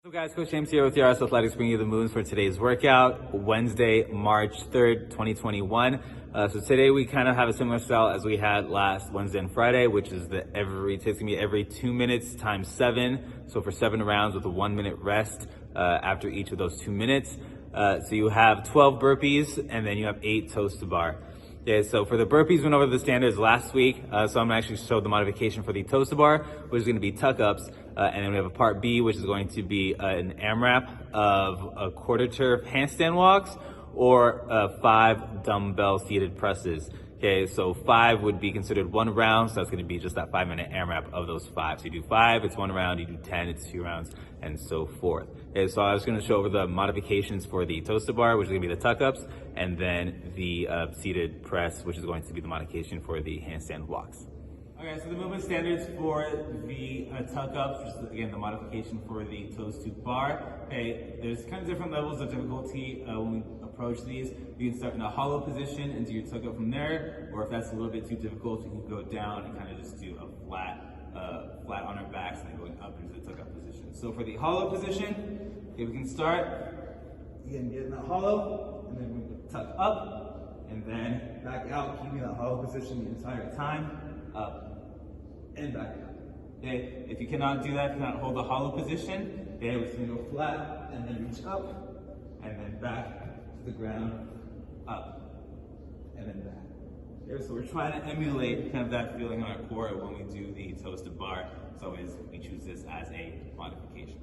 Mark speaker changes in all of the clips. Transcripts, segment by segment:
Speaker 1: So guys, Coach James here with RS Athletics bringing you the movements for today's workout, Wednesday, March 3rd, 2021. So today we kind of have a similar style as we had last Wednesday and Friday, which is it's gonna be every 2 minutes times 7. So for 7 rounds with a 1 minute rest after each of those 2 minutes. So you have 12 burpees and then you have 8 toes to bar. Okay, so for the burpees, we went over the standards last week. So I'm gonna actually show the modification for the toes to bar, which is gonna be tuck ups. And then we have a part B, which is going to be an AMRAP of a quarter turf handstand walks or 5 dumbbell seated presses. Okay, so 5 would be considered 1 round, so that's gonna be just that 5-minute AMRAP of those 5. So you do 5, it's 1 round, you do 10, it's 2 rounds, and so forth. Okay, so I was gonna show over the modifications for the toes to bar, which is gonna be the tuck ups, and then the seated press, which is going to be the modification for the handstand walks. Okay, so the movement standards for the tuck ups, just again the modification for the toes to bar. Okay, there's kind of different levels of difficulty when we approach these. You can start in a hollow position and do your tuck up from there, or if that's a little bit too difficult, you can go down and kind of just do a flat on our backs and then going up into the tuck up position. So for the hollow position, okay, we can start, again, get in that hollow, and then we can tuck up, and then back out, keeping that hollow position the entire time, up and back out. Okay, if you cannot do that, if you cannot hold the hollow position, okay, we're just gonna go flat and then reach up and then back to the ground, up and then back. Okay, so we're trying to emulate kind of that feeling on our core when we do the toes to bar. So we choose this as a modification.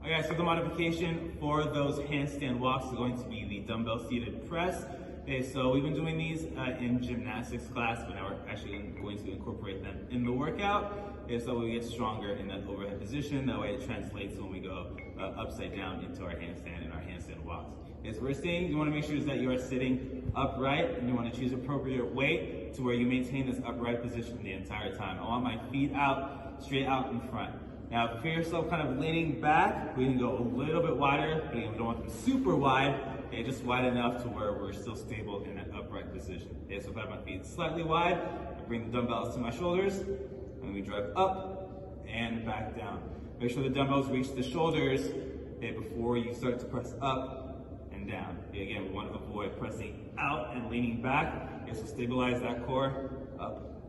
Speaker 1: Okay, so the modification for those handstand walks is going to be the dumbbell seated press. Okay, so we've been doing these in gymnastics class, but now we're actually going to incorporate them in the workout. Okay, so we get stronger in that overhead position. That way it translates when we go upside down into our handstand and our handstand walks. Okay, so first thing you want to make sure is that you are sitting upright, and you want to choose appropriate weight to where you maintain this upright position the entire time. I want my feet out, straight out in front. Now, if you feel yourself kind of leaning back, we can go a little bit wider, but again, we don't want them super wide, okay, just wide enough to where we're still stable in that upright position. Okay, so if I have my feet slightly wide, I bring the dumbbells to my shoulders, and we drive up and back down. Make sure the dumbbells reach the shoulders, okay, before you start to press up and down. Okay, again, we want to avoid pressing out and leaning back. Okay, so stabilize that core, up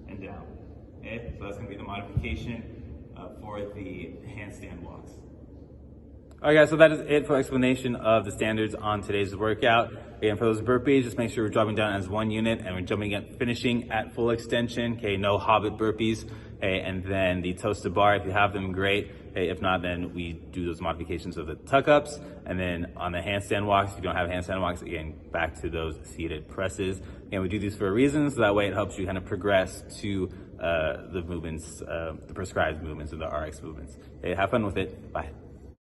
Speaker 1: and down. Okay, so that's going to be the modification for the handstand walks. All right, guys, so that is it for explanation of the standards on today's workout. Again, for those burpees, just make sure we're dropping down as 1 unit and we're jumping up, finishing at full extension. Okay, no hobbit burpees. Okay, and then the toes to bar, if you have them, great. Okay, if not, then we do those modifications of the tuck ups. And then on the handstand walks, if you don't have handstand walks, again, back to those seated presses. And we do these for a reason, so that way it helps you kind of progress to the movements, the prescribed movements, or the RX movements. Okay, have fun with it. Bye.